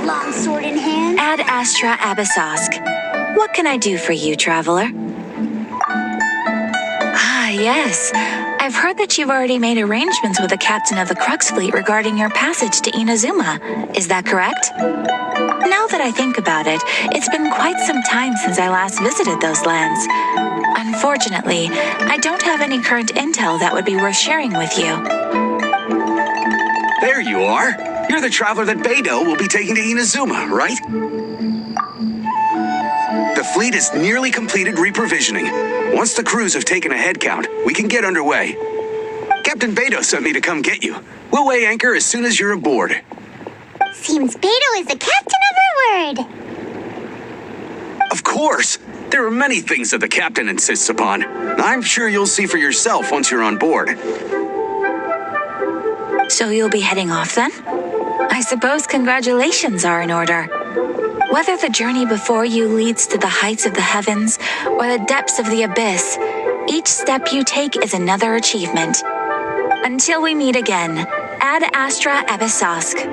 Long sword in hand. Ad Astra Abyssosk. What can I do for you, traveler? Ah, yes. I've heard that you've already made arrangements with the captain of the Crux fleet regarding your passage to Inazuma. Is that correct? Now that I think about it, it's been quite some time since I last visited those lands. Unfortunately, I don't have any current intel that would be worth sharing with you. There you are. You're the traveler that Beidou will be taking to Inazuma, right? The fleet is nearly completed reprovisioning. Once the crews have taken a head count, we can get underway. Captain Beidou sent me to come get you. We'll weigh anchor as soon as you're aboard. Seems Beidou is the captain of her word. Of course. There are many things that the captain insists upon. I'm sure you'll see for yourself once you're on board. So you'll be heading off then? I suppose congratulations are in order. Whether the journey before you leads to the heights of the heavens or the depths of the abyss, each step you take is another achievement. Until we meet again, Ad Astra Abyssosk.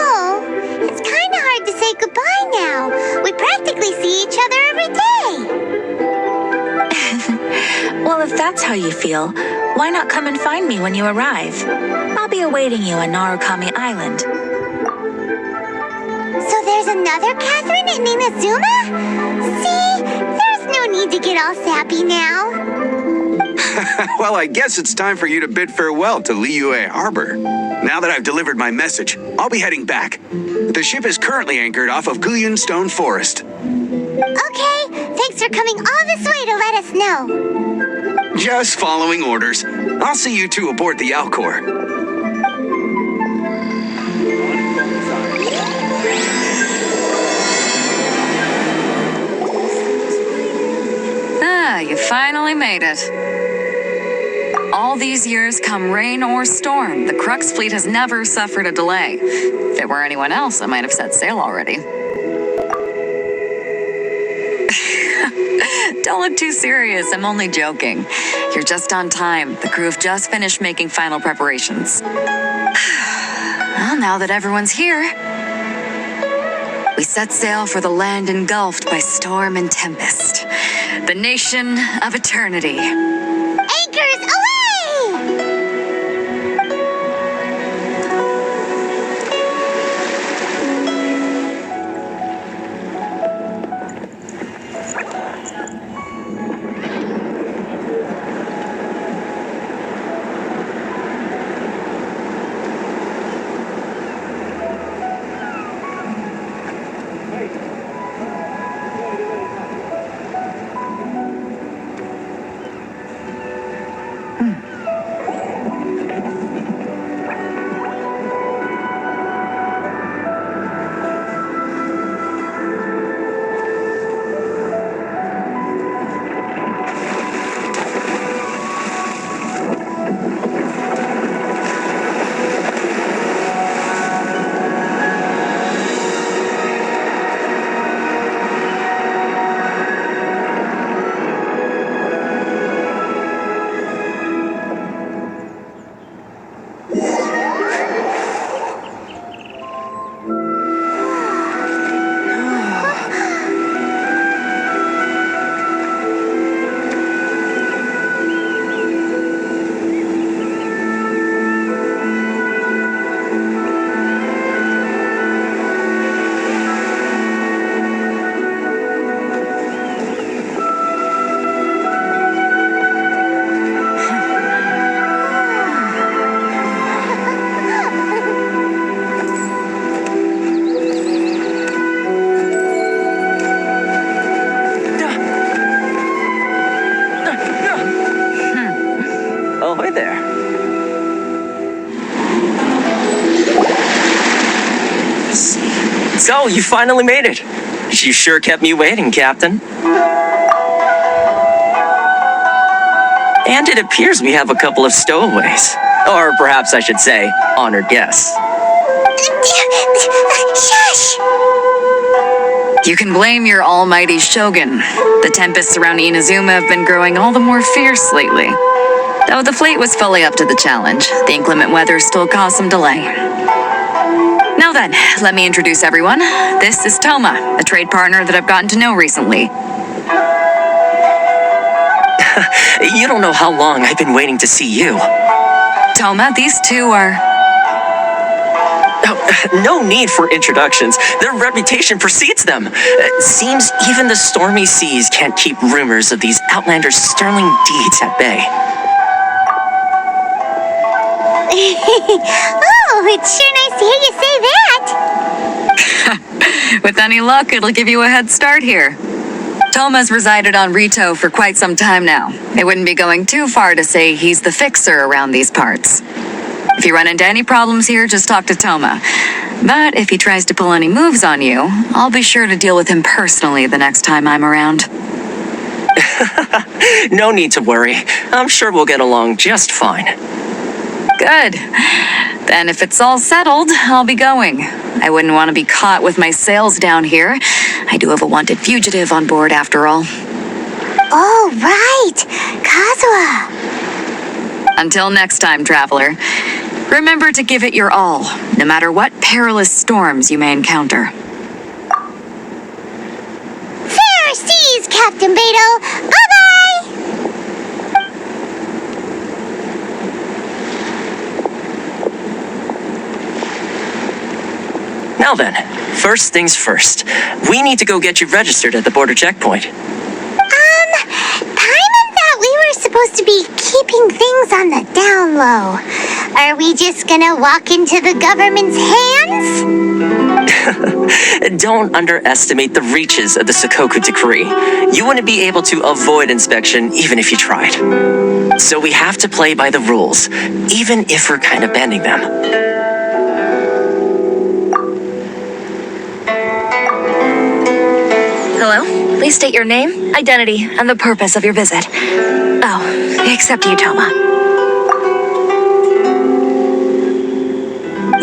Oh, it's kind of hard to say goodbye now. We practically see each other every day. Well, if that's how you feel, why not come and find me when you arrive? I'll be awaiting you on Narukami Island. So there's another Catherine in Inazuma? See, there's no need to get all sappy now. Well, I guess it's time for you to bid farewell to Liyue Harbor. Now that I've delivered my message, I'll be heading back. The ship is currently anchored off of Guyun Stone Forest. Okay, thanks for coming all this way to let us know. Just following orders. I'll see you two aboard the Alcor. Ah, you finally made it. All these years, come rain or storm, the Crux fleet has never suffered a delay. If it were anyone else, I might have set sail already. Don't look too serious, I'm only joking. You're just on time. The crew have just finished making final preparations. Well, now that everyone's here, we set sail for the land engulfed by storm and tempest. The nation of eternity. Anchors away! So, you finally made it. You sure kept me waiting, Captain. And it appears we have a couple of stowaways. Or perhaps I should say, honored guests. Shush! You can blame your almighty shogun. The tempests around Inazuma have been growing all the more fierce lately. Though the fleet was fully up to the challenge, the inclement weather still caused some delay. Now then, let me introduce everyone. This is Toma, a trade partner that I've gotten to know recently. You don't know how long I've been waiting to see you. Toma, these two are... Oh, no need for introductions. Their reputation precedes them. Seems even the stormy seas can't keep rumors of these Outlanders' sterling deeds at bay. Oh, it's sure nice to hear you say that. With any luck, it'll give you a head start here. Toma's resided on Rito for quite some time now. It wouldn't be going too far to say he's the fixer around these parts. If you run into any problems here, just talk to Toma. But if he tries to pull any moves on you, I'll be sure to deal with him personally the next time I'm around. No need to worry. I'm sure we'll get along just fine. Good. Then if it's all settled, I'll be going. I wouldn't want to be caught with my sails down here. I do have a wanted fugitive on board after all. Oh, right. Kazuha. Until next time, traveler. Remember to give it your all, no matter what perilous storms you may encounter. Fair seas, Captain Beto. Bye-bye. Now then, first things first. We need to go get you registered at the border checkpoint. Paimon thought we were supposed to be keeping things on the down low. Are we just gonna walk into the government's hands? Don't underestimate the reaches of the Sakoku decree. You wouldn't be able to avoid inspection even if you tried. So we have to play by the rules, even if we're kind of bending them. Hello? Please state your name, identity, and the purpose of your visit. Oh, except you, Toma.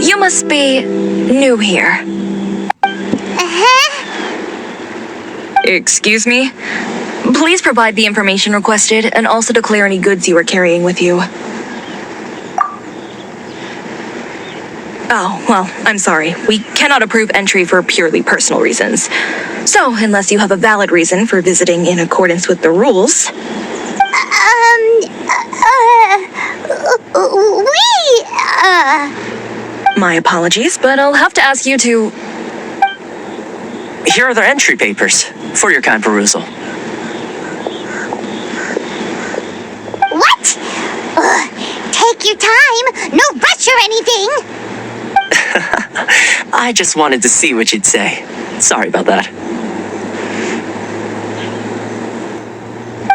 You must be new here. Excuse me? Please provide the information requested and also declare any goods you are carrying with you. Oh, well, I'm sorry. We cannot approve entry for purely personal reasons. So, unless you have a valid reason for visiting in accordance with the rules... My apologies, but I'll have to ask you to... Here are the entry papers for your kind perusal. What? Take your time. No rush or anything. I just wanted to see what you'd say. Sorry about that.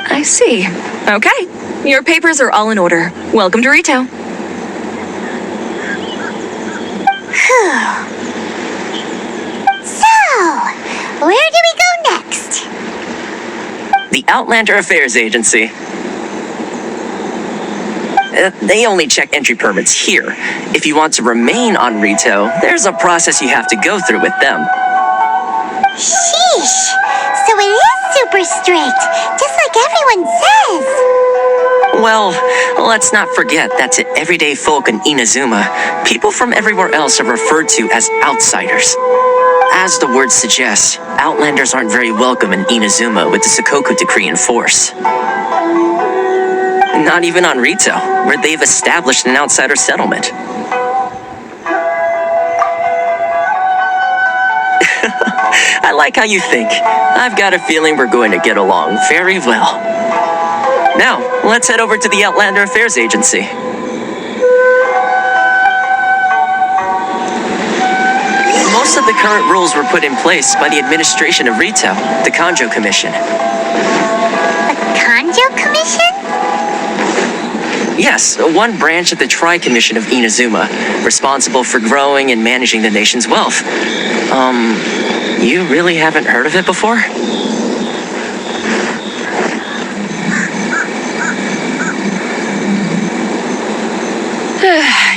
I see. Okay. Your papers are all in order. Welcome to Rito. So, where do we go next? The Outlander Affairs Agency. They only check entry permits here. If you want to remain on Rito, there's a process you have to go through with them. Sheesh. So it is super strict, just like everyone says. Well, let's not forget that to everyday folk in Inazuma, people from everywhere else are referred to as outsiders. As the word suggests, Outlanders aren't very welcome in Inazuma with the Sakoku decree in force. Not even on Rito, where they've established an outsider settlement. I like how you think. I've got a feeling we're going to get along very well. Now, let's head over to the Outlander Affairs Agency. Most of the current rules were put in place by the administration of Rito, the Kanjo Commission. The Kanjo Commission? Yes, one branch of the Tri-Commission of Inazuma, responsible for growing and managing the nation's wealth. You really haven't heard of it before?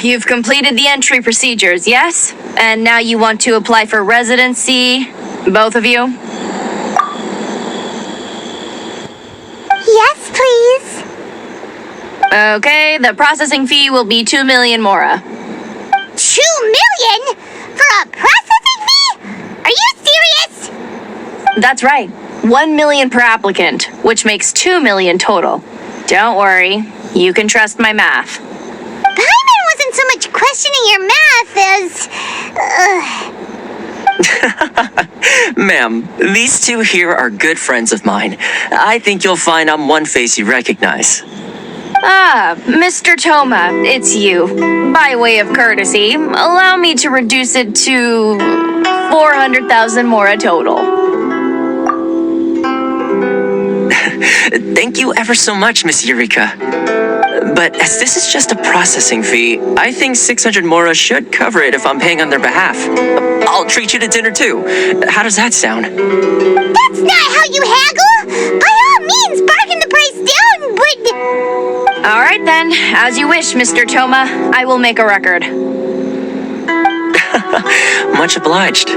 You've completed the entry procedures, yes? And now you want to apply for residency, both of you? Yes, please. Okay, the processing fee will be 2 million mora. 2 million? For a processing fee? Are you serious? That's right. 1 million per applicant, which makes 2 million total. Don't worry, you can trust my math. Paimon wasn't so much questioning your math as... Ma'am, these two here are good friends of mine. I think you'll find I'm one face you recognize. Ah, Mr. Toma, it's you. By way of courtesy, allow me to reduce it to 400,000 mora total. Thank you ever so much, Miss Eureka. But as this is just a processing fee, I think 600 mora should cover it if I'm paying on their behalf. I'll treat you to dinner too. How does that sound? That's not how you haggle! By all means, bargain the price down, but... All right then, as you wish, Mr. Toma. I will make a record. Much obliged.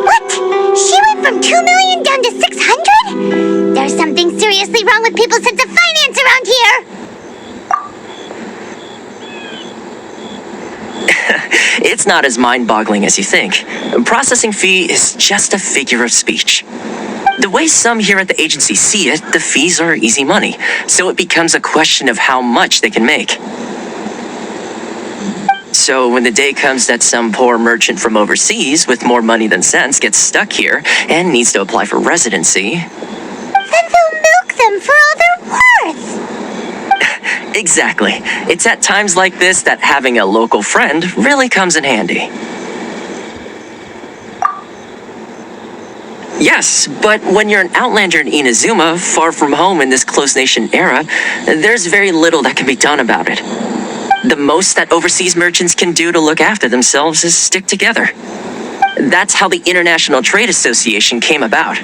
What? She went from 2 million down to 600? There's something seriously wrong with people's sense of finance around here! It's not as mind-boggling as you think. Processing fee is just a figure of speech. The way some here at the agency see it, the fees are easy money, so it becomes a question of how much they can make. So when the day comes that some poor merchant from overseas with more money than sense gets stuck here and needs to apply for residency... Then they'll milk them for all they're worth! Exactly. It's at times like this that having a local friend really comes in handy. Yes, but when you're an outlander in Inazuma, far from home in this close nation era, there's very little that can be done about it. The most that overseas merchants can do to look after themselves is stick together. That's how the International Trade Association came about.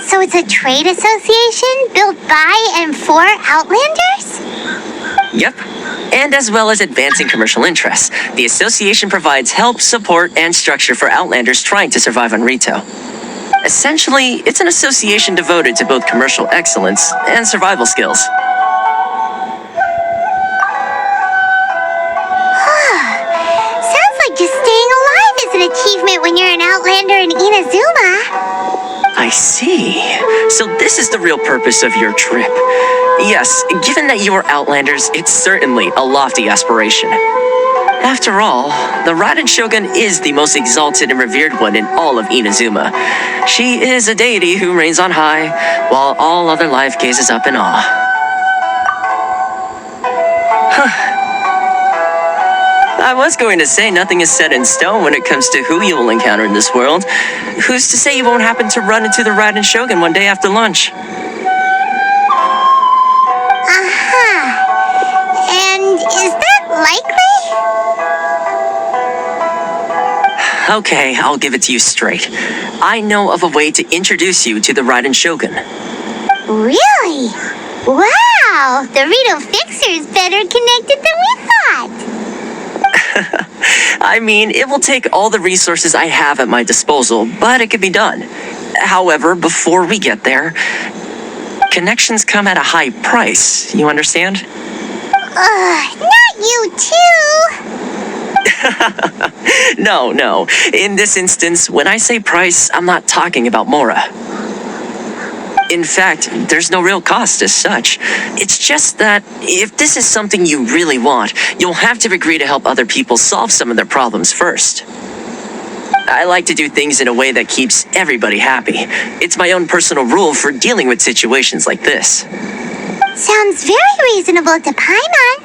So it's a trade association built by and for Outlanders? Yep. And as well as advancing commercial interests, the association provides help, support, and structure for Outlanders trying to survive on Rito. Essentially, it's an association devoted to both commercial excellence and survival skills. Sounds like just staying alive is an achievement when you're an Outlander in Inazuma. I see. So this is the real purpose of your trip. Yes, given that you are Outlanders, it's certainly a lofty aspiration. After all, the Raiden Shogun is the most exalted and revered one in all of Inazuma. She is a deity who reigns on high, while all other life gazes up in awe. I was going to say nothing is set in stone when it comes to who you will encounter in this world. Who's to say you won't happen to run into the Raiden Shogun one day after lunch? And is that likely? Okay, I'll give it to you straight. I know of a way to introduce you to the Raiden Shogun. Really? Wow! The Rito Fixer's better connected than we thought! I mean, it will take all the resources I have at my disposal, but it can be done. However, before we get there, connections come at a high price, you understand? Not you too! No. In this instance, when I say price, I'm not talking about mora. In fact, there's no real cost as such. It's just that if this is something you really want, you'll have to agree to help other people solve some of their problems first. I like to do things in a way that keeps everybody happy. It's my own personal rule for dealing with situations like this. Sounds very reasonable to Paimon.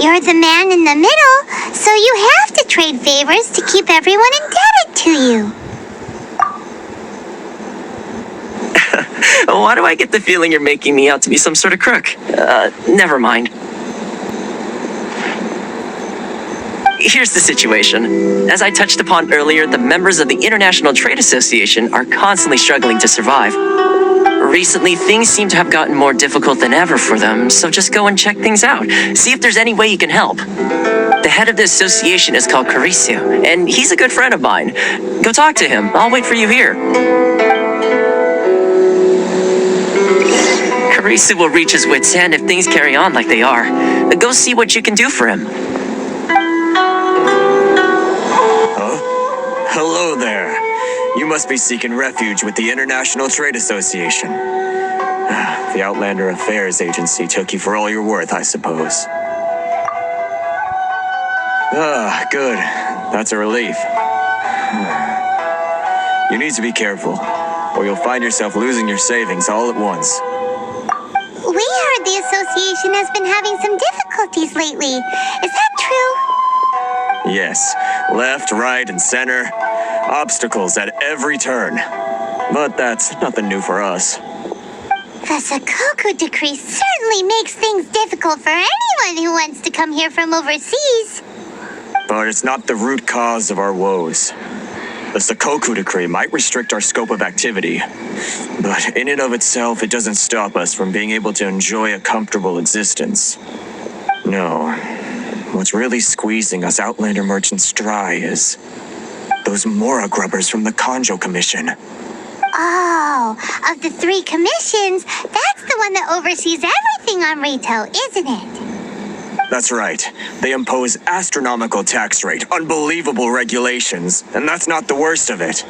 You're the man in the middle, so you have to trade favors to keep everyone indebted to you. Why do I get the feeling you're making me out to be some sort of crook? Never mind. Here's the situation. As I touched upon earlier, the members of the International Trade Association are constantly struggling to survive. Recently, things seem to have gotten more difficult than ever for them, so just go and check things out. See if there's any way you can help. The head of the association is called Caricio, and he's a good friend of mine. Go talk to him. I'll wait for you here. Caricio will reach his wits' end if things carry on like they are. Go see what you can do for him. Hello there. You must be seeking refuge with the International Trade Association. The Outlander Affairs Agency took you for all you're worth, I suppose. Good. That's a relief. You need to be careful, or you'll find yourself losing your savings all at once. We heard the association has been having some difficulties lately. Is that true? Yes. Left, right, and center. Obstacles at every turn. But that's nothing new for us. The Sakoku decree certainly makes things difficult for anyone who wants to come here from overseas. But it's not the root cause of our woes. The Sakoku decree might restrict our scope of activity, but in and of itself, it doesn't stop us from being able to enjoy a comfortable existence. No. What's really squeezing us Outlander merchants dry is those Mora grubbers from the Kanjo Commission. Oh, of the 3 commissions, that's the one that oversees everything on Rito, isn't it? That's right. They impose astronomical tax rate, unbelievable regulations, and that's not the worst of it.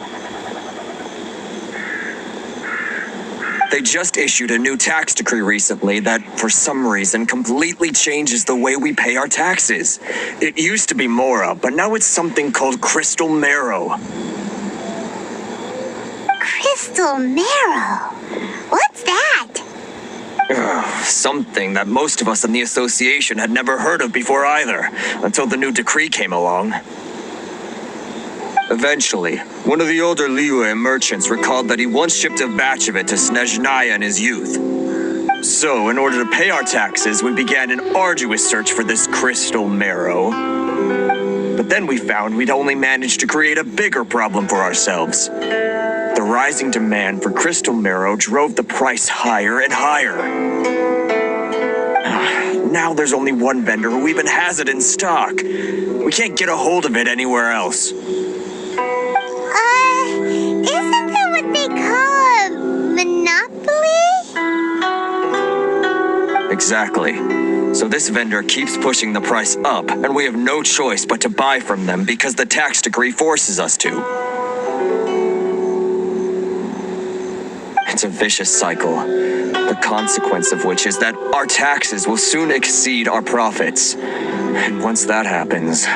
They just issued a new tax decree recently that, for some reason, completely changes the way we pay our taxes. It used to be Mora, but now it's something called Crystal Marrow. Crystal Marrow? What's that? Something that most of us in the association had never heard of before either, until the new decree came along. Eventually, one of the older Liyue merchants recalled that he once shipped a batch of it to Snezhnaya in his youth. So, in order to pay our taxes, we began an arduous search for this crystal marrow. But then we found we'd only managed to create a bigger problem for ourselves. The rising demand for crystal marrow drove the price higher and higher. Now there's only one vendor who even has it in stock. We can't get a hold of it anywhere else. Isn't that what they call a monopoly? Exactly. So this vendor keeps pushing the price up, and we have no choice but to buy from them because the tax decree forces us to. It's a vicious cycle, the consequence of which is that our taxes will soon exceed our profits. And once that happens...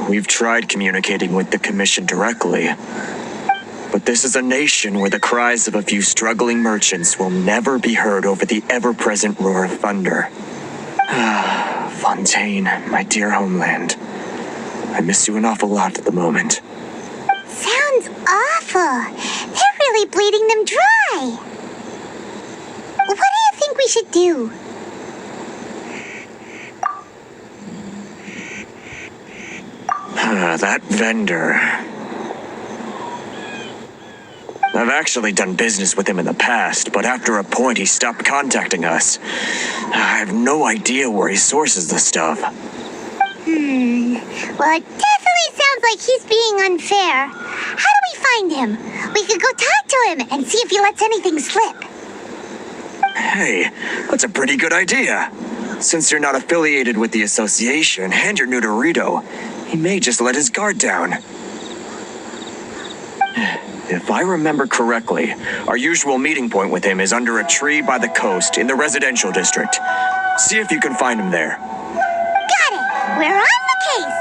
We've tried communicating with the Commission directly, but this is a nation where the cries of a few struggling merchants will never be heard over the ever-present roar of thunder. Fontaine, my dear homeland. I miss you an awful lot at the moment. Sounds awful. They're really bleeding them dry. What do you think we should do? That vendor. I've actually done business with him in the past, but after a point he stopped contacting us. I have no idea where he sources the stuff. Well, it definitely sounds like he's being unfair. How do we find him? We could go talk to him and see if he lets anything slip. Hey, that's a pretty good idea. Since you're not affiliated with the association and you're new to Rito, he may just let his guard down. If I remember correctly, our usual meeting point with him is under a tree by the coast in the residential district. See if you can find him there. Got it! We're on the case!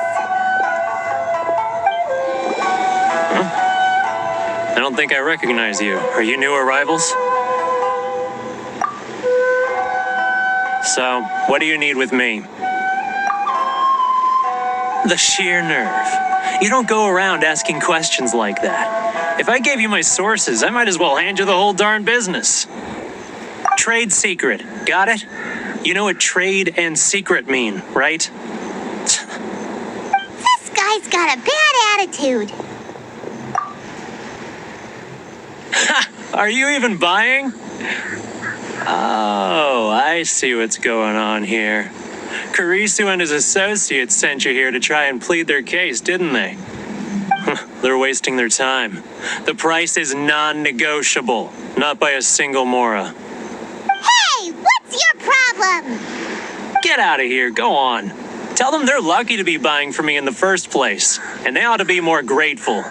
I don't think I recognize you. Are you new arrivals? So, what do you need with me? The sheer nerve. You don't go around asking questions like that. If I gave you my sources, I might as well hand you the whole darn business. Trade secret. Got it? You know what trade and secret mean, right? This guy's got a bad attitude. Are you even buying? Oh, I see what's going on here. Karisu and his associates sent you here to try and plead their case, didn't they? They're wasting their time. The price is non-negotiable, not by a single Mora. Hey, what's your problem? Get out of here, go on. Tell them they're lucky to be buying from me in the first place, and they ought to be more grateful.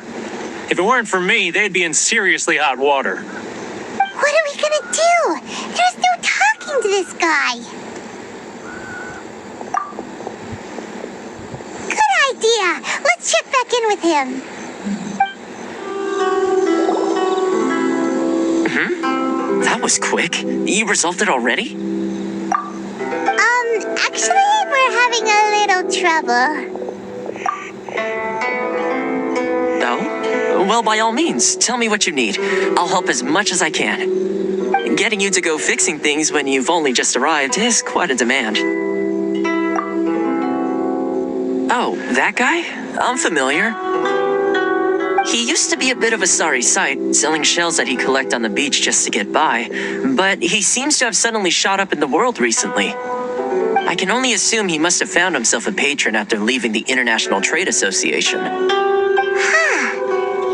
If it weren't for me, they'd be in seriously hot water. What are we gonna do? There's no talking to this guy. Good idea. Let's check back in with him. That was quick. You resolved it already? Actually, we're having a little trouble. No? Well, by all means, tell me what you need. I'll help as much as I can. Getting you to go fixing things when you've only just arrived is quite a demand. Oh, that guy? I'm familiar. He used to be a bit of a sorry sight, selling shells that he'd collect on the beach just to get by, but he seems to have suddenly shot up in the world recently. I can only assume he must have found himself a patron after leaving the International Trade Association. You're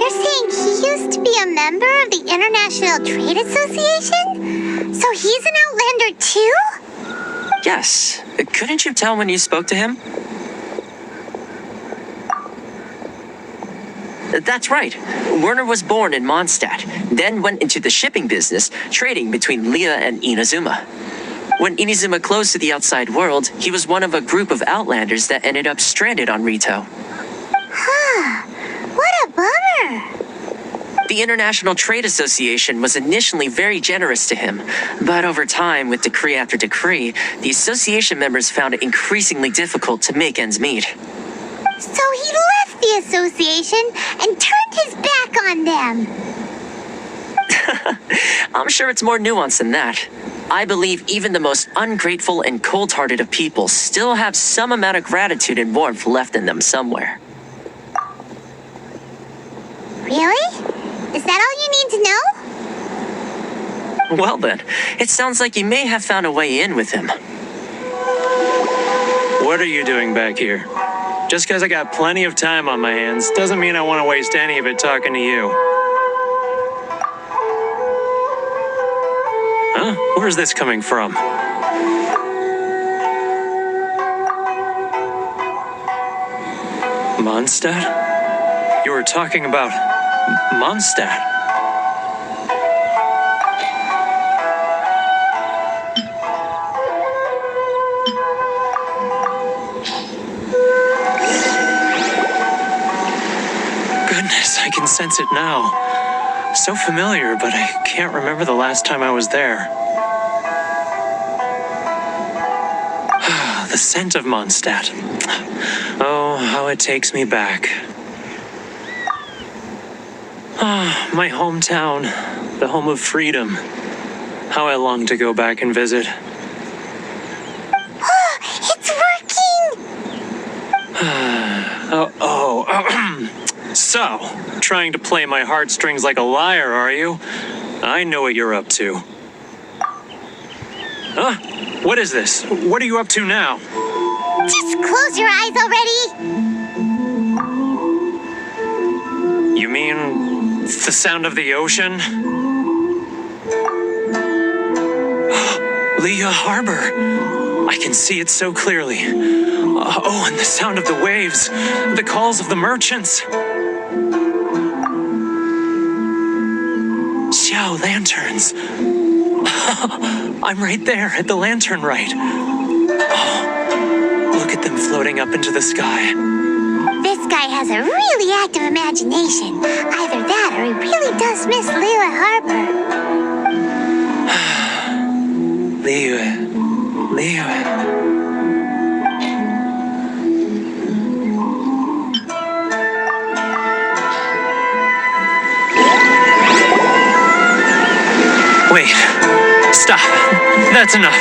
saying he used to be a member of the International Trade Association? So he's an Outlander too? Yes. Couldn't you tell when you spoke to him? That's right. Werner was born in Mondstadt, then went into the shipping business, trading between Leah and Inazuma. When Inazuma closed to the outside world, he was one of a group of Outlanders that ended up stranded on Rito. What a bummer. The International Trade Association was initially very generous to him, but over time, with decree after decree, the association members found it increasingly difficult to make ends meet. So he left the association and turned his back on them. I'm sure it's more nuanced than that. I believe even the most ungrateful and cold-hearted of people still have some amount of gratitude and warmth left in them somewhere. Really? Is that all you need to know? Well then, it sounds like you may have found a way in with him. What are you doing back here? Just because I got plenty of time on my hands doesn't mean I want to waste any of it talking to you. Huh? Where's this coming from? Mondstadt? You were talking about Mondstadt. Goodness, I can sense it now. So familiar, but I can't remember the last time I was there. The scent of Mondstadt. Oh, how it takes me back. Ah, my hometown, the home of freedom. How I long to go back and visit. It's working! So, trying to play my heartstrings like a liar, are you? I know what you're up to. Huh? What is this? What are you up to now? Just close your eyes already! You mean the sound of the ocean? Leah Harbor. I can see it so clearly. Oh, and the sound of the waves. The calls of the merchants. Xiao lanterns. I'm right there at the lantern right. Oh, look at them floating up into the sky. This guy has a really active imagination. Either that or he really does miss Leela Harbor. Leah. Wait. Stop. That's enough.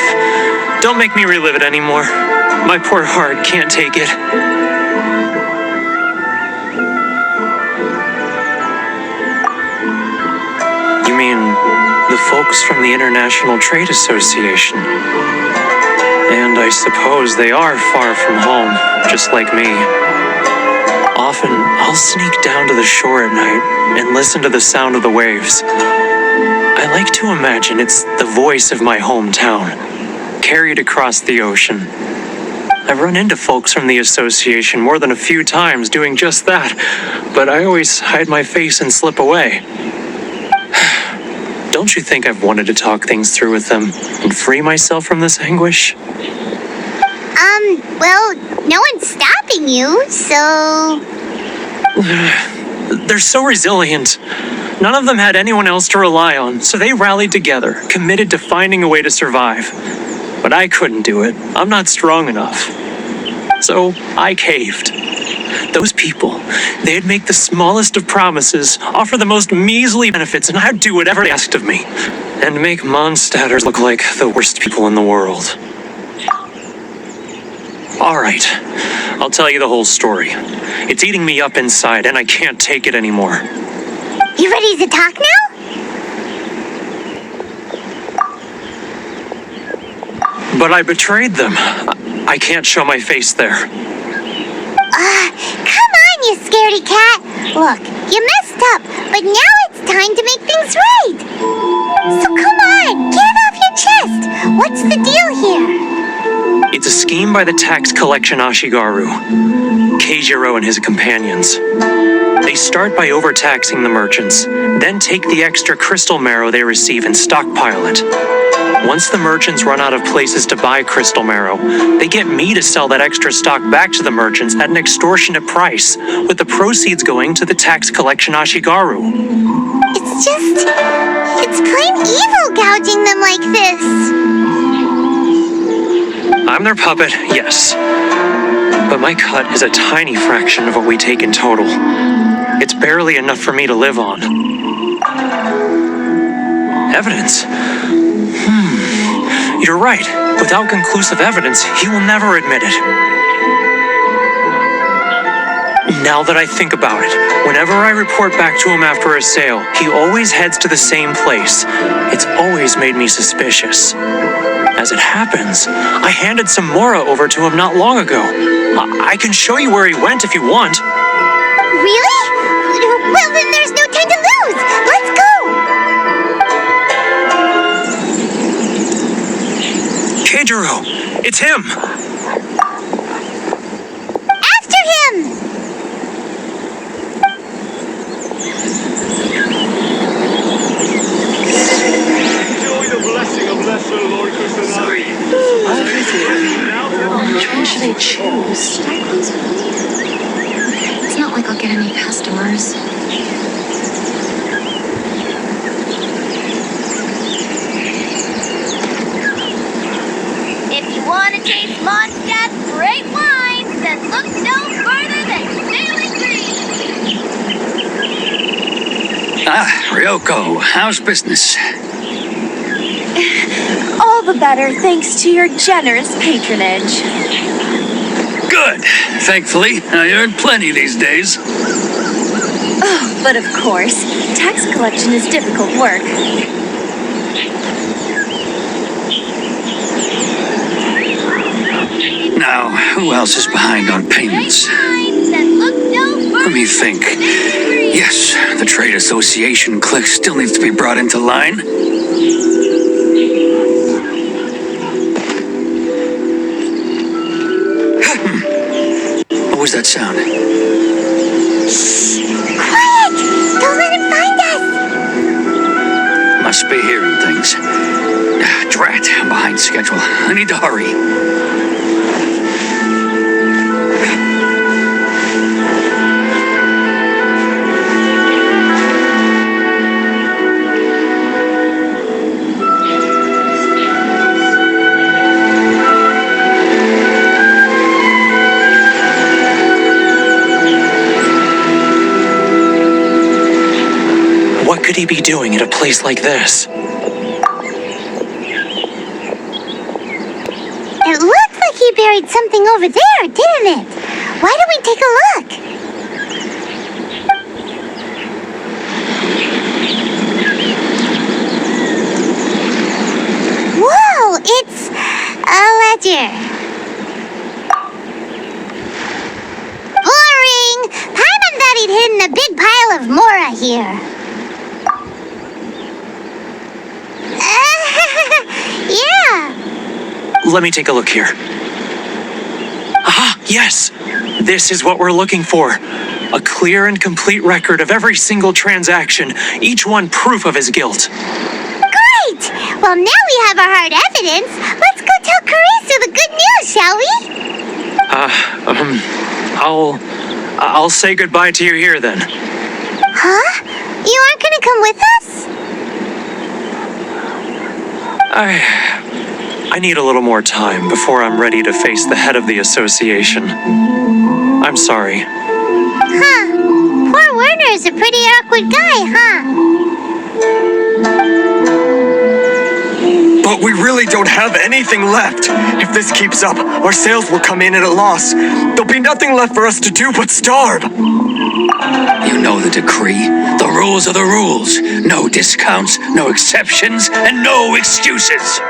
Don't make me relive it anymore. My poor heart can't take it. You mean folks from the International Trade Association. And I suppose they are far from home, just like me. Often, I'll sneak down to the shore at night and listen to the sound of the waves. I like to imagine it's the voice of my hometown, carried across the ocean. I've run into folks from the association more than a few times doing just that, but I always hide my face and slip away. Don't you think I've wanted to talk things through with them and free myself from this anguish? Well, no one's stopping you, so... They're so resilient. None of them had anyone else to rely on, so they rallied together, committed to finding a way to survive. But I couldn't do it. I'm not strong enough. So I caved. Those people, they'd make the smallest of promises, offer the most measly benefits, and I'd do whatever they asked of me. And make Mondstadters look like the worst people in the world. All right, I'll tell you the whole story. It's eating me up inside, and I can't take it anymore. You ready to talk now? But I betrayed them. I can't show my face there. Come on, you scaredy cat. Look, you messed up, but now it's time to make things right. So come on, get it off your chest. What's the deal here? It's a scheme by the tax collection Ashigaru, Keijiro and his companions. They start by overtaxing the merchants, then take the extra crystal marrow they receive and stockpile it. Once the merchants run out of places to buy crystal marrow, they get me to sell that extra stock back to the merchants at an extortionate price, with the proceeds going to the tax collection Ashigaru. It's plain evil gouging them like this. I'm their puppet, yes. But my cut is a tiny fraction of what we take in total. It's barely enough for me to live on. Evidence? You're right. Without conclusive evidence, he will never admit it. Now that I think about it, whenever I report back to him after a sale, he always heads to the same place. It's always made me suspicious. As it happens, I handed some Mora over to him not long ago. I can show you where he went if you want. Really? Well, then there's no time to lose. Let's go. Keijiro, it's him. After him. Enjoy the blessing of Lesser Lord Kusanagi. Which one should I choose? Should I close it? It's not like I'll get any customers. If you want to taste Mondstadt's great wines, then look no further than Sailing Green. Ah, Ryoko, how's business? All the better thanks to your generous patronage. Good. Thankfully, I earn plenty these days. Oh, but of course, tax collection is difficult work. Now, who else is behind on payments? Let me think. Yes, the Trade Association clique still needs to be brought into line. What was that sound? Quiet! Don't let him find us! Must be hearing things. Drat, I'm behind schedule. I need to hurry. What could he be doing at a place like this? It looked like he buried something over there, didn't it? Why don't we take a look? ledger. Boring! Paimon thought he'd hidden a big pile of Mora here. Yeah. Let me take a look here. Ah, yes! This is what we're looking for. A clear and complete record of every single transaction, each one proof of his guilt. Great! Well, now we have our hard evidence. Let's go tell Karisu the good news, shall we? I'll say goodbye to you here then. Huh? You aren't gonna come with us? I need a little more time before I'm ready to face the head of the association. I'm sorry. Huh. Poor Werner's a pretty awkward guy, huh? But we really don't have anything left. If this keeps up, our sales will come in at a loss. There'll be nothing left for us to do but starve. You know the decree. The rules are the rules. No discounts, no exceptions, and no excuses.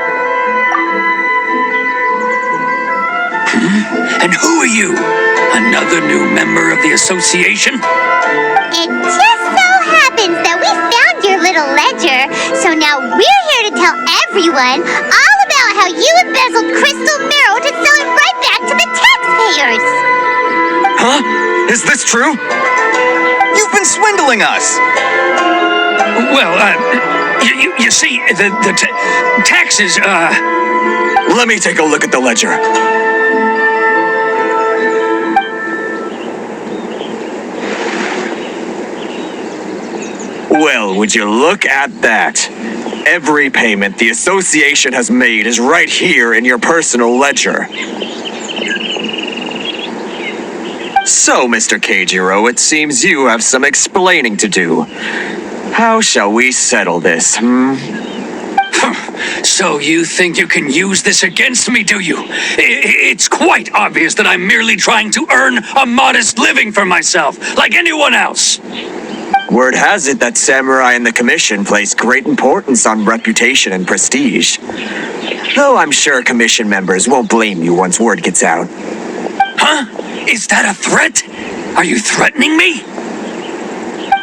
And who are you? Another new member of the association? It just so happens that we found your little ledger, so now we're here to tell everyone all about how you embezzled crystal marrow to sell it right back to the taxpayers. Huh? Is this true? You've been swindling us! Well, you see, the taxes, Let me take a look at the ledger. Well, would you look at that? Every payment the association has made is right here in your personal ledger. So, Mr. Keijiro, it seems you have some explaining to do. How shall we settle this, So you think you can use this against me, do you? It's quite obvious that I'm merely trying to earn a modest living for myself, like anyone else. Word has it that samurai in the commission place great importance on reputation and prestige. Though I'm sure commission members won't blame you once word gets out. Huh? Is that a threat? Are you threatening me?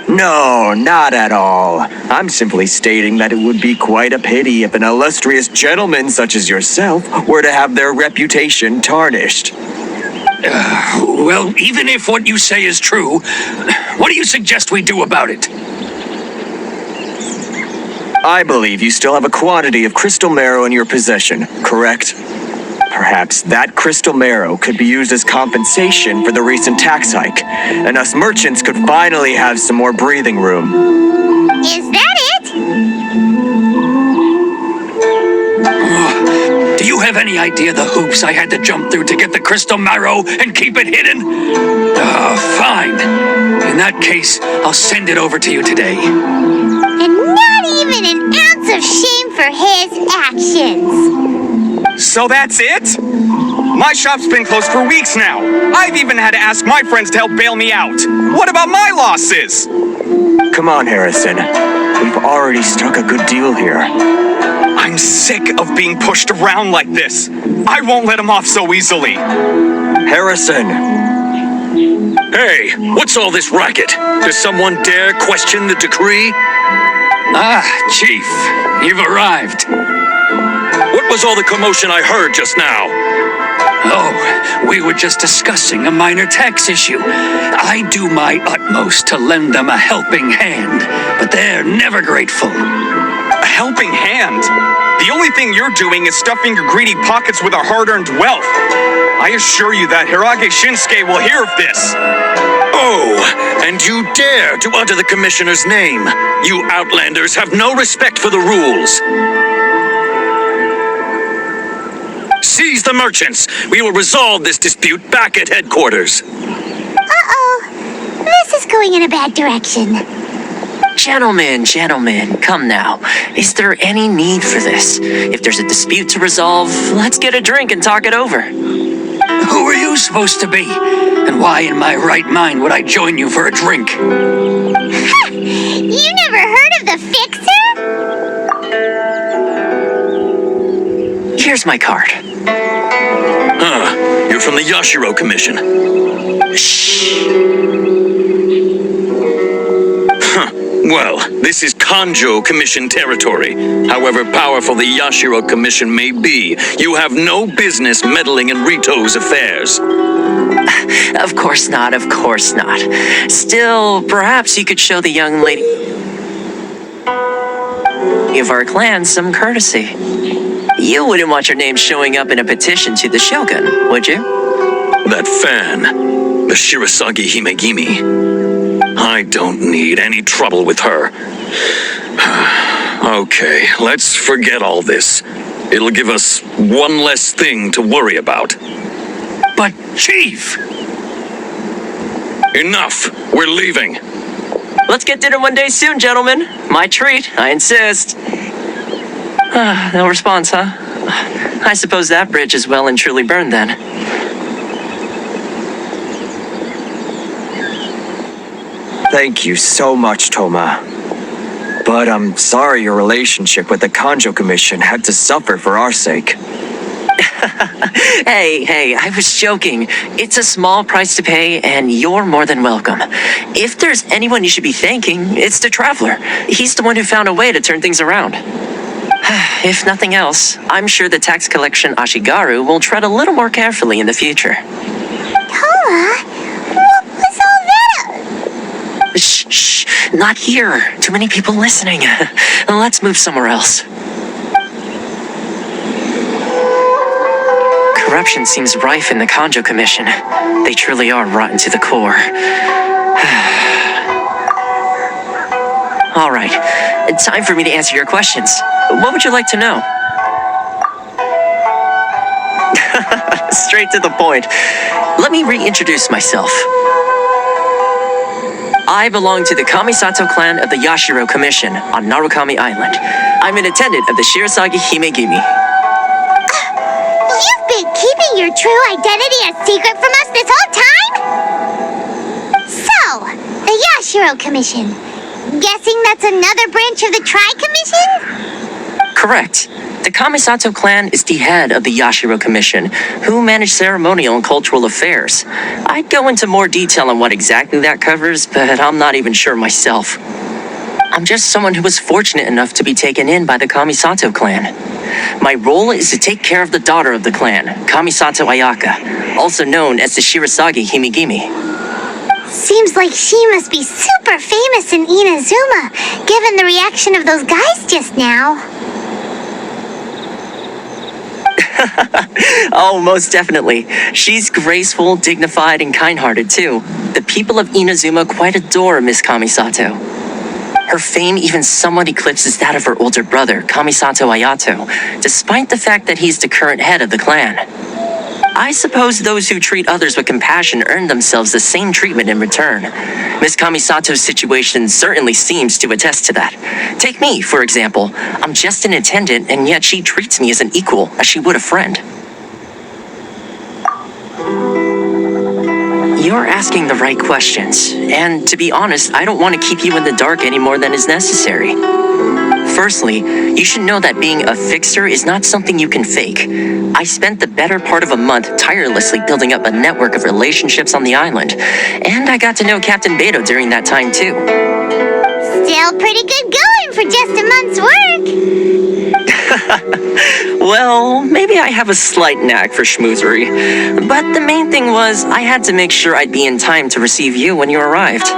No, not at all. I'm simply stating that it would be quite a pity if an illustrious gentleman such as yourself were to have their reputation tarnished. Well, even if what you say is true, what do you suggest we do about it? I believe you still have a quantity of crystal marrow in your possession, correct? Perhaps that crystal marrow could be used as compensation for the recent tax hike, and us merchants could finally have some more breathing room. Is that it? Do you have any idea the hoops I had to jump through to get the crystal marrow and keep it hidden? Fine. In that case, I'll send it over to you today. And not even an ounce of shame for his actions. So that's it? My shop's been closed for weeks now. I've even had to ask my friends to help bail me out. What about my losses? Come on, Harrison. We've already struck a good deal here. I'm sick of being pushed around like this. I won't let him off so easily. Harrison! Hey, what's all this racket? Does someone dare question the decree? Ah, Chief, you've arrived. What was all the commotion I heard just now? Oh, we were just discussing a minor tax issue. I do my utmost to lend them a helping hand, but they're never grateful. A helping hand? The only thing you're doing is stuffing your greedy pockets with our hard-earned wealth. I assure you that Hirage Shinsuke will hear of this. Oh, and you dare to utter the commissioner's name. You outlanders have no respect for the rules. Seize the merchants. We will resolve this dispute back at headquarters. Uh-oh. This is going in a bad direction. Gentlemen, come now. Is there any need for this? If there's a dispute to resolve, let's get a drink and talk it over. Who are you supposed to be? And why in my right mind would I join you for a drink? Ha! You never heard of the Fixer? Here's my card. Huh, you're from the Yashiro Commission. Shh. Well, this is Kanjo Commission territory. However powerful the Yashiro Commission may be, you have no business meddling in Rito's affairs. Of course not, of course not. Still, perhaps you could show the young lady of our clan some courtesy. You wouldn't want your name showing up in a petition to the Shogun, would you? That fan, the Shirasagi Himegimi. I don't need any trouble with her. Okay, let's forget all this. It'll give us one less thing to worry about. But Chief! Enough! We're leaving. let's get dinner one day soon, gentlemen. My treat, I insist. No response, huh? I suppose that bridge is well and truly burned then. Thank you so much, Toma. But I'm sorry your relationship with the Kanjo Commission had to suffer for our sake. Hey, I was joking. It's a small price to pay, and you're more than welcome. If there's anyone you should be thanking, it's the Traveler. He's the one who found a way to turn things around. If nothing else, I'm sure the tax collection Ashigaru will tread a little more carefully in the future. Toma, what was all that? Shh, not here. Too many people listening. Let's move somewhere else. Corruption seems rife in the Kanjo Commission. They truly are rotten to the core. All right, time for me to answer your questions. What would you like to know? Straight to the point. Let me reintroduce myself. I belong to the Kamisato clan of the Yashiro Commission on Narukami Island. I'm an attendant of the Shirasagi Himegimi. You've been keeping your true identity a secret from us this whole time? So, the Yashiro Commission. Guessing that's another branch of the Tri-Commission? Correct. The Kamisato clan is the head of the Yashiro Commission, who manage ceremonial and cultural affairs. I'd go into more detail on what exactly that covers, but I'm not even sure myself. I'm just someone who was fortunate enough to be taken in by the Kamisato clan. My role is to take care of the daughter of the clan, Kamisato Ayaka, also known as the Shirasagi Himegimi. Seems like she must be super famous in Inazuma, given the reaction of those guys just now. Oh, most definitely. She's graceful, dignified, and kind-hearted, too. The people of Inazuma quite adore Miss Kamisato. Her fame even somewhat eclipses that of her older brother, Kamisato Ayato, despite the fact that he's the current head of the clan. I suppose those who treat others with compassion earn themselves the same treatment in return. Miss Kamisato's situation certainly seems to attest to that. Take me, for example. I'm just an attendant, and yet she treats me as an equal, as she would a friend. You're asking the right questions, and to be honest, I don't want to keep you in the dark any more than is necessary. Firstly, you should know that being a fixer is not something you can fake. I spent the better part of a month tirelessly building up a network of relationships on the island, and I got to know Captain Beto during that time too. Still pretty good going for just a month's work. Well, maybe I have a slight knack for schmoozery, but the main thing was I had to make sure I'd be in time to receive you when you arrived.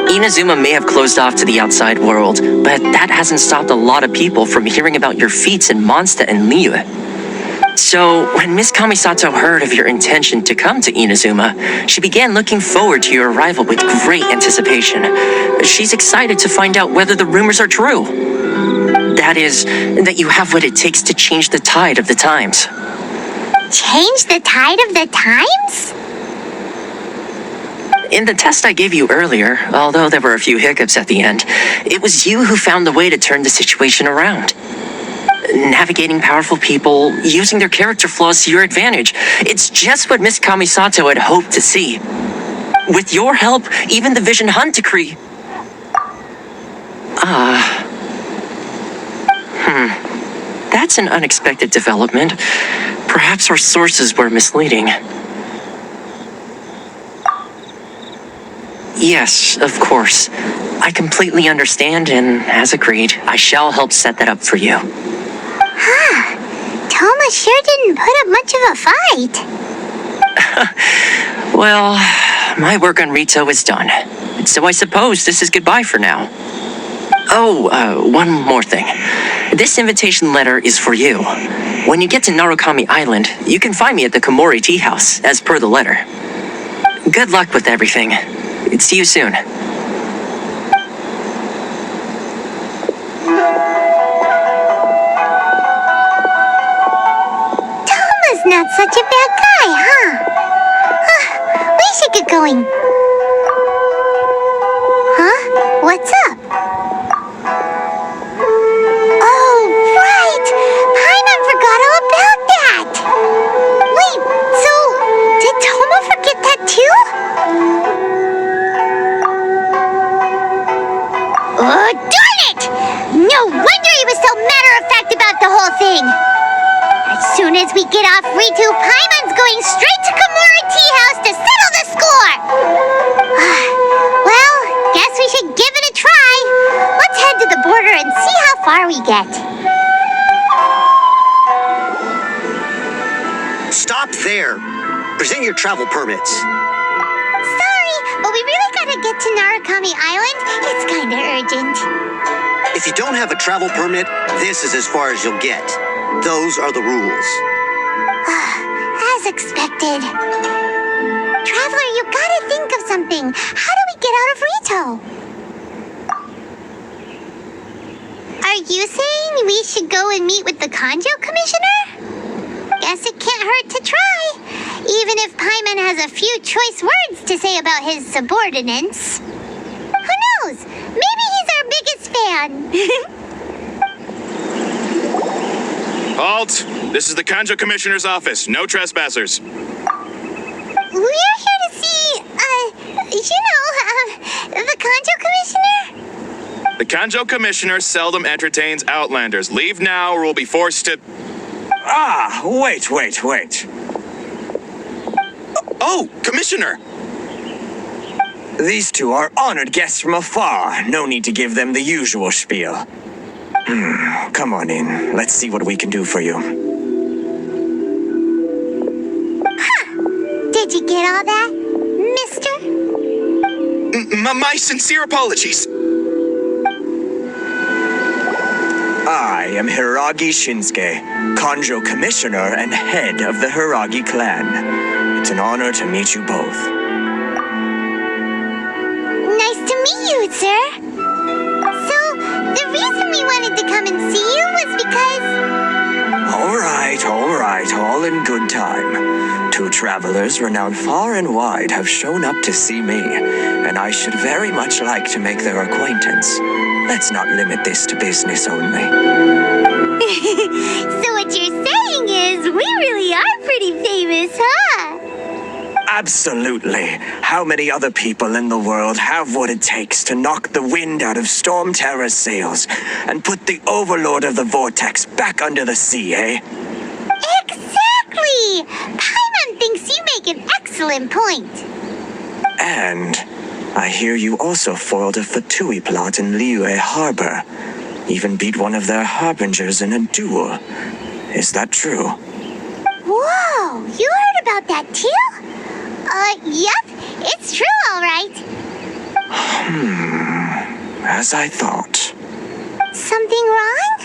Inazuma may have closed off to the outside world, but that hasn't stopped a lot of people from hearing about your feats in Mondstadt and Liyue. So, when Miss Kamisato heard of your intention to come to Inazuma, she began looking forward to your arrival with great anticipation. She's excited to find out whether the rumors are true. That is, that you have what it takes to change the tide of the times. Change the tide of the times? In the test I gave you earlier, although there were a few hiccups at the end, it was you who found the way to turn the situation around. Navigating powerful people, using their character flaws to your advantage. It's just what Miss Kamisato had hoped to see. With your help, even the Vision Hunt decree... That's an unexpected development. Perhaps our sources were misleading. Yes, of course. I completely understand, and as agreed, I shall help set that up for you. Toma sure didn't put up much of a fight. Well, my work on Rito is done. So I suppose this is goodbye for now. Oh, one more thing. This invitation letter is for you. When you get to Narukami Island, you can find me at the Komori Tea House, as per the letter. Good luck with everything. See you soon. Toma's not such a bad guy, huh? We should get going. Huh? What's up? Oh, right! Paimon forgot all about that! Wait, so did Toma forget that too? Oh, darn it! No wonder he was so matter-of-fact about the whole thing! As soon as we get off Ritu, Paimon's going straight to Komori Tea House to settle the score! Well, guess we should give it a try. Let's head to the border and see how far we get. Stop there. Present your travel permits. Sorry, but we really gotta get to Narukami Island. It's kinda urgent. If you don't have a travel permit, this is as far as you'll get. Those are the rules. As expected. Traveler, you gotta think of something. How do we get out of Rito? Are you saying we should go and meet with the Kanjo Commissioner? Guess it can't hurt to try. Even if Paimon has a few choice words to say about his subordinates. Who knows? Maybe he's our biggest fan. Halt! This is the Kanjo Commissioner's office. No trespassers. We're here to see, the Kanjo Commissioner? The Kanjo Commissioner seldom entertains Outlanders. Leave now or we'll be forced to... Ah, wait. Oh, Commissioner! These two are honored guests from afar. No need to give them the usual spiel. Come on in. Let's see what we can do for you. Did you get all that, mister? My sincere apologies. I am Hiragi Shinsuke, Kanjo Commissioner and head of the Hiragi clan. It's an honor to meet you both. Nice to meet you, sir. So, the reason we wanted to come and see you was because... All right, all in good time. Two travelers renowned far and wide have shown up to see me, and I should very much like to make their acquaintance. Let's not limit this to business only. So what you're saying is, we really are pretty famous, huh? Absolutely. How many other people in the world have what it takes to knock the wind out of Storm Terror's sails and put the Overlord of the Vortex back under the sea, eh? Exactly! Paimon thinks you make an excellent point. And I hear you also foiled a Fatui plot in Liyue Harbor. Even beat one of their harbingers in a duel. Is that true? Whoa, you heard about that too? Yep, it's true, all right. As I thought. Something wrong?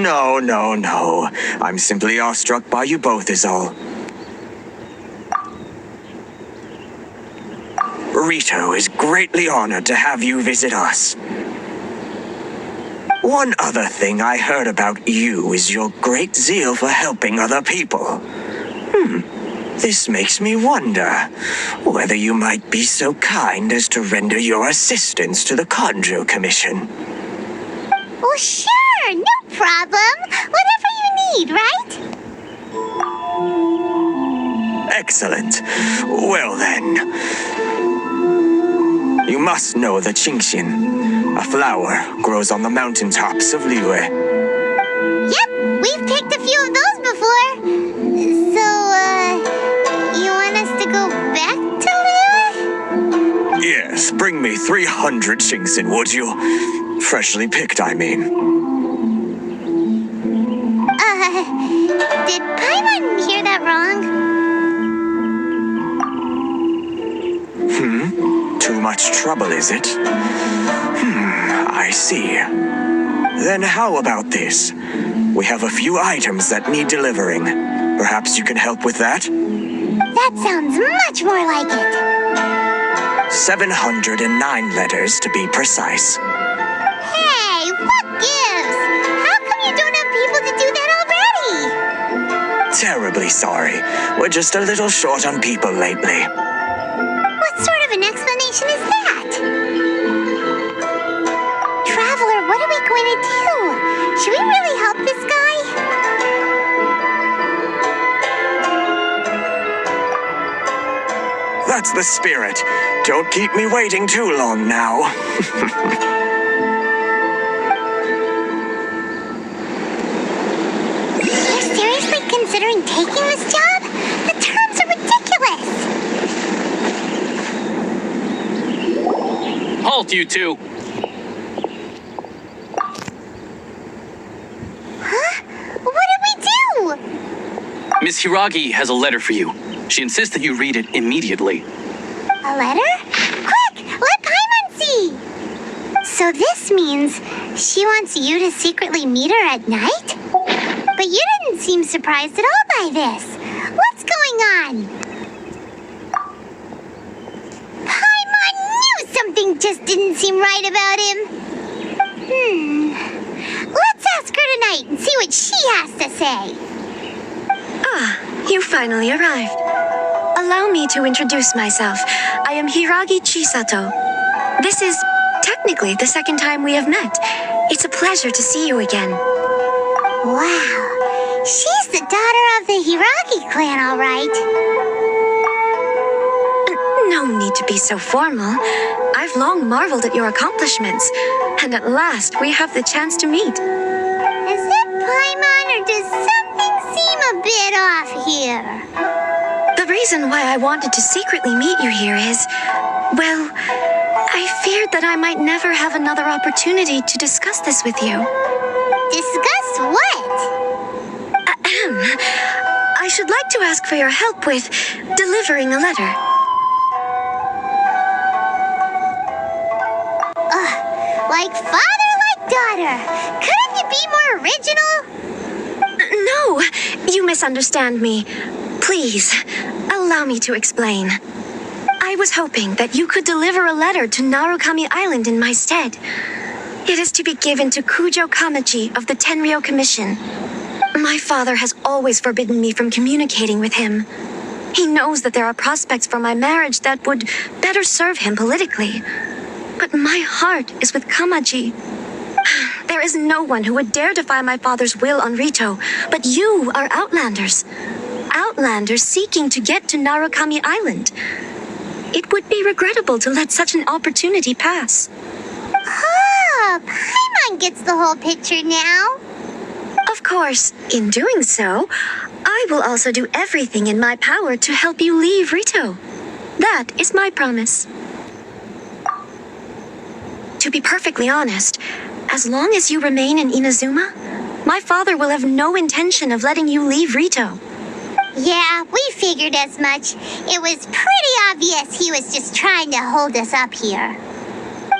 No. I'm simply awestruck by you both is all. Rito is greatly honored to have you visit us. One other thing I heard about you is your great zeal for helping other people. This makes me wonder whether you might be so kind as to render your assistance to the Kanjo Commission. Oh, sure, no problem. Whatever you need, right? Excellent. Well then. You must know the Qingshin. A flower grows on the mountaintops of Liyue. Yep, we've picked a few of those before. So, you want us to go back to Liyue? Yes, bring me 300 Shinxin, would you? Freshly picked, I mean. Did Paimon hear that wrong? Too much trouble, is it? I see. Then how about this? We have a few items that need delivering. Perhaps you can help with that? That sounds much more like it. 709 letters to be precise. Hey, what gives? How come you don't have people to do that already? Terribly sorry. We're just a little short on people lately. What sort of an explanation is that? Traveler, what are we going to do? Should we really help this guy? That's the spirit. Don't keep me waiting too long now. You're seriously considering taking this job? The terms are ridiculous. Halt, you two! Huh? What did we do? Miss Hiragi has a letter for you. She insists that you read it immediately. A letter? Quick, let Paimon see. So this means she wants you to secretly meet her at night? But you didn't seem surprised at all by this. What's going on? Paimon knew something just didn't seem right about him. Let's ask her tonight and see what she has to say. Ah, you finally arrived. Allow me to introduce myself. I am Hiragi Chisato. This is technically the second time we have met. It's a pleasure to see you again. Wow, she's the daughter of the Hiragi clan, all right. No need to be so formal. I've long marveled at your accomplishments, and at last we have the chance to meet. Is it Paimon, or does something seem a bit off here? The reason why I wanted to secretly meet you here is, well, I feared that I might never have another opportunity to discuss this with you. Discuss what? I should like to ask for your help with delivering a letter. Like father, like daughter. Couldn't you be more original? No, you misunderstand me. Please, allow me to explain. I was hoping that you could deliver a letter to Narukami Island in my stead. It is to be given to Kujo Kamachi of the Tenryou Commission. My father has always forbidden me from communicating with him. He knows that there are prospects for my marriage that would better serve him politically. But my heart is with Kamachi. There is no one who would dare defy my father's will on Rito, but you are Outlanders. Outlanders seeking to get to Narukami Island. It would be regrettable to let such an opportunity pass. Oh, Paimon gets the whole picture now. Of course, in doing so, I will also do everything in my power to help you leave Rito. That is my promise. To be perfectly honest, as long as you remain in Inazuma, my father will have no intention of letting you leave Rito. Yeah, we figured as much. It was pretty obvious he was just trying to hold us up here.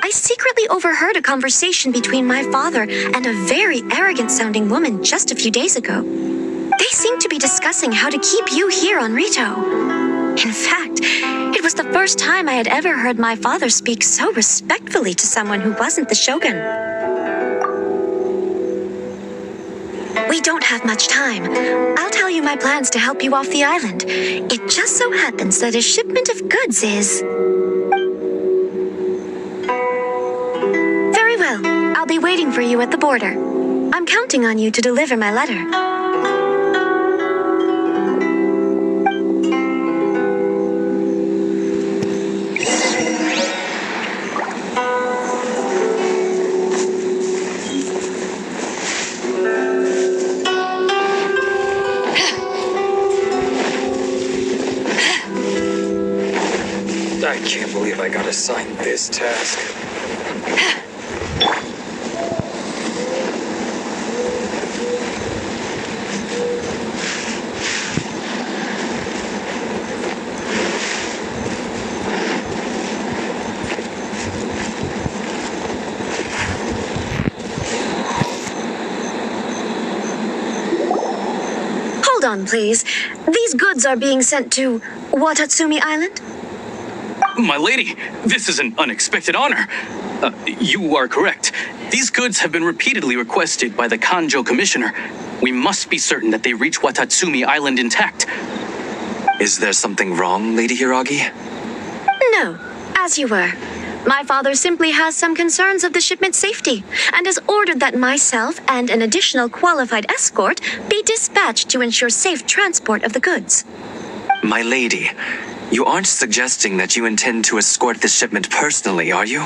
I secretly overheard a conversation between my father and a very arrogant-sounding woman just a few days ago. They seemed to be discussing how to keep you here on Rito. In fact, it was the first time I had ever heard my father speak so respectfully to someone who wasn't the shogun. We don't have much time. I'll tell you my plans to help you off the island. It just so happens that a shipment of goods is... Very well. I'll be waiting for you at the border. I'm counting on you to deliver my letter. Can't believe I got assigned this task. Hold on, please. These goods are being sent to Watatsumi Island? My lady, this is an unexpected honor. You are correct. These goods have been repeatedly requested by the Kanjo Commissioner. We must be certain that they reach Watatsumi Island intact. Is there something wrong, Lady Hiragi? No, as you were. My father simply has some concerns of the shipment's safety and has ordered that myself and an additional qualified escort be dispatched to ensure safe transport of the goods. My lady, you aren't suggesting that you intend to escort this shipment personally, are you?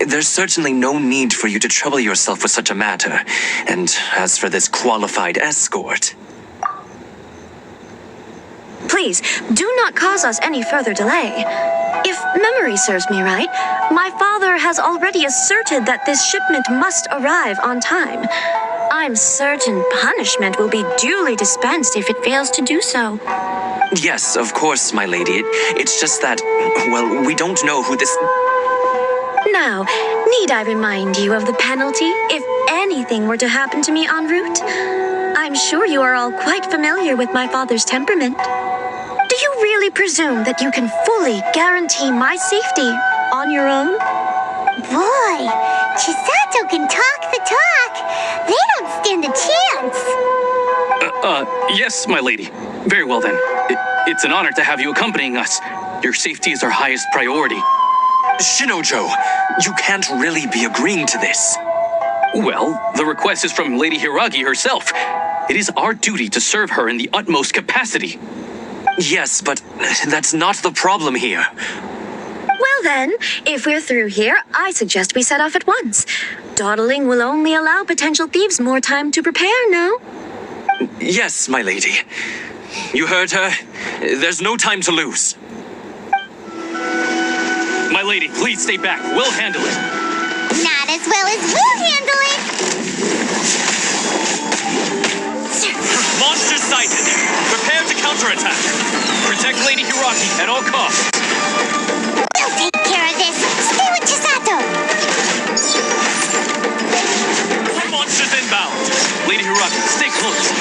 There's certainly no need for you to trouble yourself with such a matter. And as for this qualified escort... Please, do not cause us any further delay. If memory serves me right, my father has already asserted that this shipment must arrive on time. I'm certain punishment will be duly dispensed if it fails to do so. Yes, of course, my lady. It's just that, well, we don't know who this... Now, need I remind you of the penalty if anything were to happen to me en route? I'm sure you are all quite familiar with my father's temperament. Do you really presume that you can fully guarantee my safety on your own? Boy, Chisato can talk the talk. They don't stand a chance. Yes, my lady. Very well then. It's an honor to have you accompanying us. Your safety is our highest priority. Shinojo, you can't really be agreeing to this. Well, the request is from Lady Hiragi herself. It is our duty to serve her in the utmost capacity. Yes, but that's not the problem here. Well then, if we're through here, I suggest we set off at once. Dawdling will only allow potential thieves more time to prepare, no? Yes, my lady. You heard her. There's no time to lose. My lady, please stay back. We'll handle it. Not as well as we'll handle it. Monster sighted. Prepare to counterattack. Protect Lady Hiragi at all costs. We'll take care of this. Stay with Chisato. Monsters inbound. Lady Hiragi, stay close.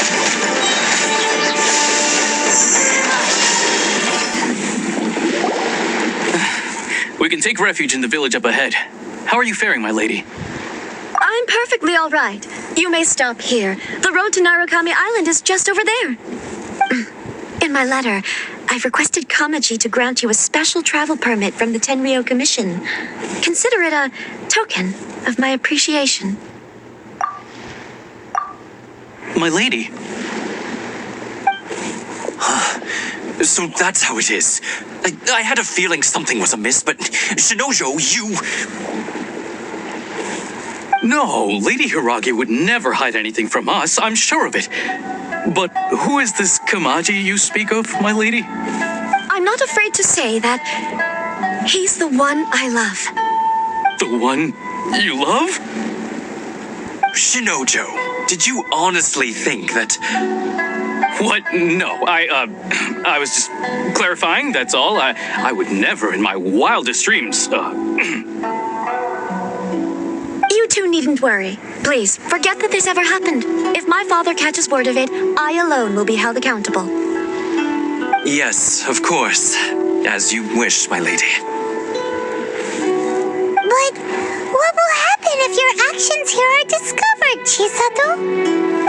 We can take refuge in the village up ahead. How are you faring, my lady? I'm perfectly all right. You may stop here. The road to Narukami Island is just over there. In my letter, I've requested Kamaji to grant you a special travel permit from the Tenryou Commission. Consider it a token of my appreciation. My lady. So that's how it is. I had a feeling something was amiss, but Shinojo, you... No, Lady Hiragi would never hide anything from us, I'm sure of it. But who is this Kamaji you speak of, my lady? I'm not afraid to say that he's the one I love. The one you love? Shinojo, did you honestly think that... What? No, I was just clarifying, that's all. I would never in my wildest dreams, You two needn't worry. Please, forget that this ever happened. If my father catches word of it, I alone will be held accountable. Yes, of course. As you wish, my lady. But what will happen if your actions here are discovered, Chisato?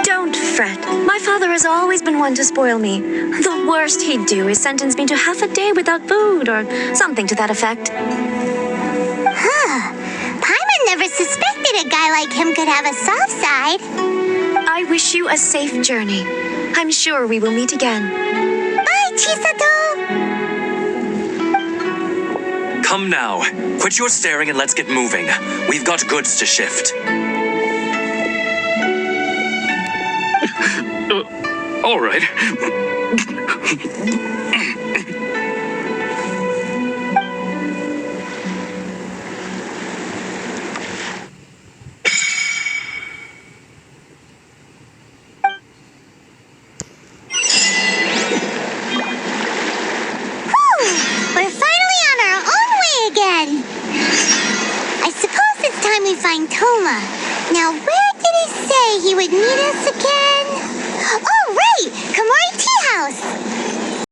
Don't fret. My father has always been one to spoil me. The worst he'd do is sentence me to half a day without food or something to that effect. Huh. Paimon never suspected a guy like him could have a soft side. I wish you a safe journey. I'm sure we will meet again. Bye, Chisato! Come now. Quit your staring and let's get moving. We've got goods to shift. All right. me find Toma. Now, where did he say he would meet us again? Oh, right! Kamori Tea House!